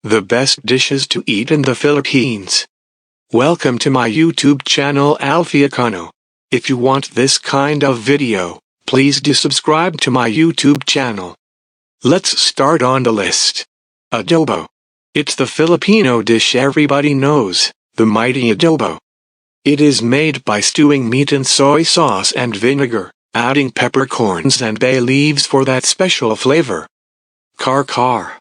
The best dishes to eat in the Philippines. Welcome to my YouTube channel Alfie Acuno. If you want this kind of video, please do subscribe to my YouTube channel. Let's start on the list. Adobo. It's the Filipino dish everybody knows, the mighty adobo. It is made by stewing meat in soy sauce and vinegar, adding peppercorns and bay leaves for that special flavor. KARE-KARE.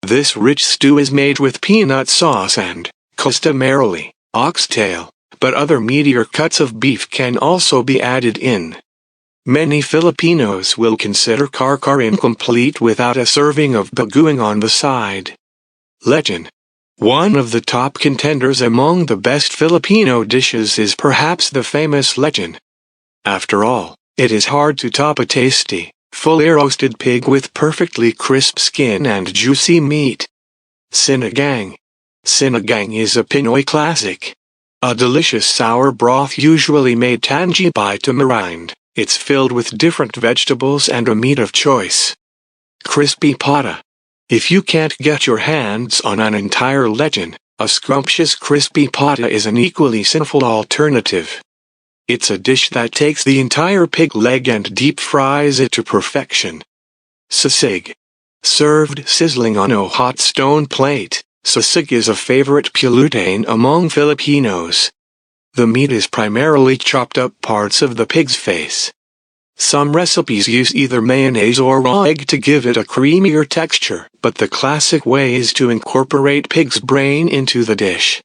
This rich stew is made with peanut sauce and, customarily, oxtail, but other meatier cuts of beef can also be added in. Many Filipinos will consider KARE-KARE incomplete without a serving of bagoong on the side. LECHON. One of the top contenders among the best Filipino dishes is perhaps the famous LECHON. After all, it is hard to top a tasty, fully roasted pig with perfectly crisp skin and juicy meat. Sinigang. Sinigang is a Pinoy classic. A delicious sour broth usually made tangy by tamarind. It's filled with different vegetables and a meat of choice. Crispy pata. If you can't get your hands on an entire LECHON, a scrumptious crispy pata is an equally sinful alternative. It's a dish that takes the entire pig leg and deep fries it to perfection. Sisig. Served sizzling on a hot stone plate, sisig is a favorite pulutain among Filipinos. The meat is primarily chopped up parts of the pig's face. Some recipes use either mayonnaise or raw egg to give it a creamier texture, but the classic way is to incorporate pig's brain into the dish.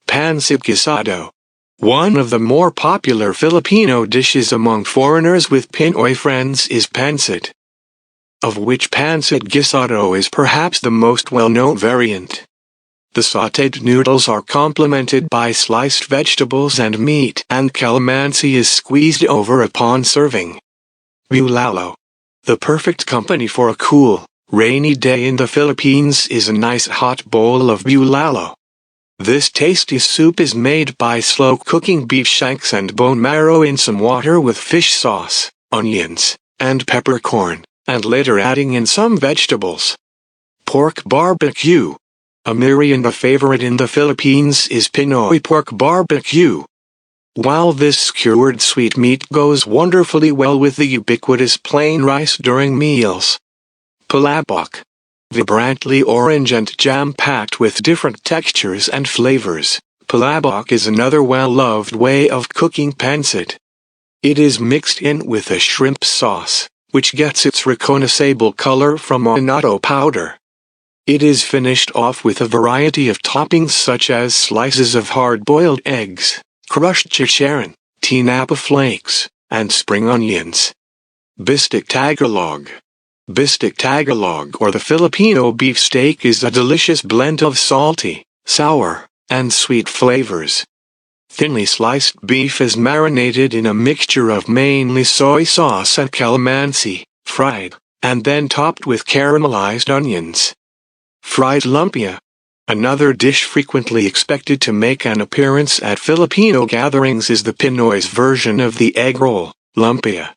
PANCIT GUISADO. One of the more popular Filipino dishes among foreigners with Pinoy friends is PANCIT, of which PANCIT GUISADO is perhaps the most well-known variant. The sautéed noodles are complemented by sliced vegetables and meat, and calamansi is squeezed over upon serving. Bulalo. The perfect company for a cool, rainy day in the Philippines is a nice hot bowl of bulalo. This tasty soup is made by slow-cooking beef shanks and bone marrow in some water with fish sauce, onions, and peppercorn, and later adding in some vegetables. Pork barbecue. A merienda favorite in the Philippines is Pinoy pork barbecue. While this skewered sweet meat goes wonderfully well with the ubiquitous plain rice during meals. PALABOK. Vibrantly orange and jam-packed with different textures and flavors, PALABOK is another well-loved way of cooking pancit. It is mixed in with a shrimp sauce, which gets its recognizable color from annatto powder. It is finished off with a variety of toppings such as slices of hard-boiled eggs, crushed chicharon, tinapa flakes, and spring onions. Bistek Tagalog. Bistek Tagalog or the Filipino beefsteak is a delicious blend of salty, sour, and sweet flavors. Thinly sliced beef is marinated in a mixture of mainly soy sauce and calamansi, fried, and then topped with caramelized onions. Fried lumpia. Another dish frequently expected to make an appearance at Filipino gatherings is the Pinoy's version of the egg roll, lumpia.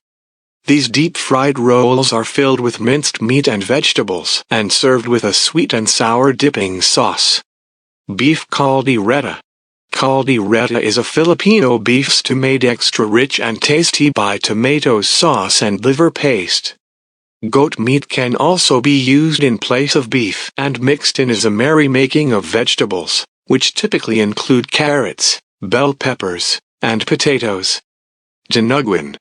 These deep-fried rolls are filled with minced meat and vegetables and served with a sweet and sour dipping sauce. Beef caldereta. Caldereta is a Filipino beef stew made extra rich and tasty by tomato sauce and liver paste. Goat meat can also be used in place of beef and mixed in as a merrymaking of vegetables, which typically include carrots, bell peppers, and potatoes. Dinuguan.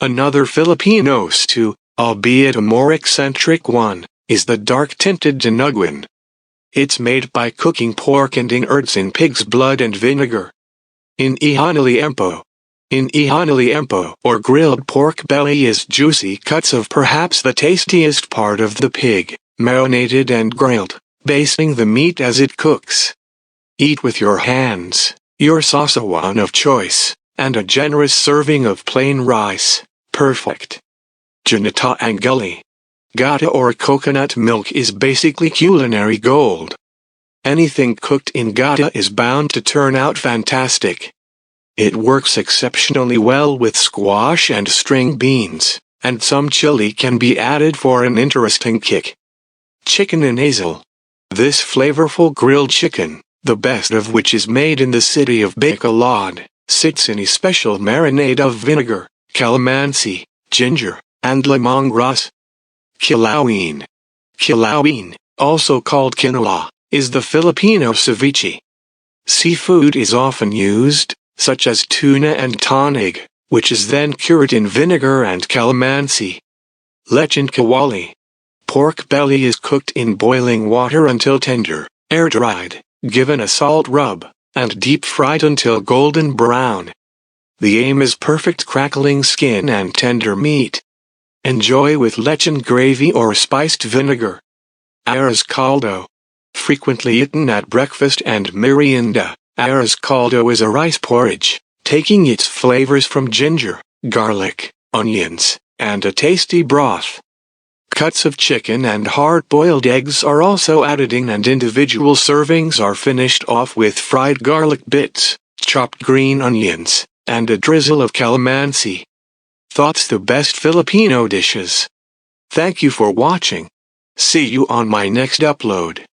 Another Filipino stew, albeit a more eccentric one, is the dark-tinted dinuguan. It's made by cooking pork and innards in pig's blood and vinegar. LIEMPO. LIEMPO or grilled pork belly is juicy cuts of perhaps the tastiest part of the pig, marinated and grilled, basting the meat as it cooks. Eat with your hands, your sausawan of choice, and a generous serving of plain rice. Perfect. Ginata Angeli. Gata or coconut milk is basically culinary gold. Anything cooked in gata is bound to turn out fantastic. It works exceptionally well with squash and string beans, and some chili can be added for an interesting kick. Chicken in hazel. This flavorful grilled chicken, the best of which is made in the city of Bacolod, sits in a special marinade of vinegar, calamansi, ginger, and lemongrass. Kilawin. Kilawin, also called quinoa, is the Filipino ceviche. Seafood is often used, such as tuna and tanig, which is then cured in vinegar and calamansi. Lechon kawali. Pork belly is cooked in boiling water until tender, air-dried, given a salt rub, and deep-fried until golden brown. The aim is perfect crackling skin and tender meat. Enjoy with lechon gravy or spiced vinegar. Arroz caldo. Frequently eaten at breakfast and merienda, arroz caldo is a rice porridge, taking its flavors from ginger, garlic, onions, and a tasty broth. Cuts of chicken and hard-boiled eggs are also added in, and individual servings are finished off with fried garlic bits, chopped green onions, and a drizzle of calamansi. Thoughts: the best Filipino dishes. Thank you for watching. See you on my next upload.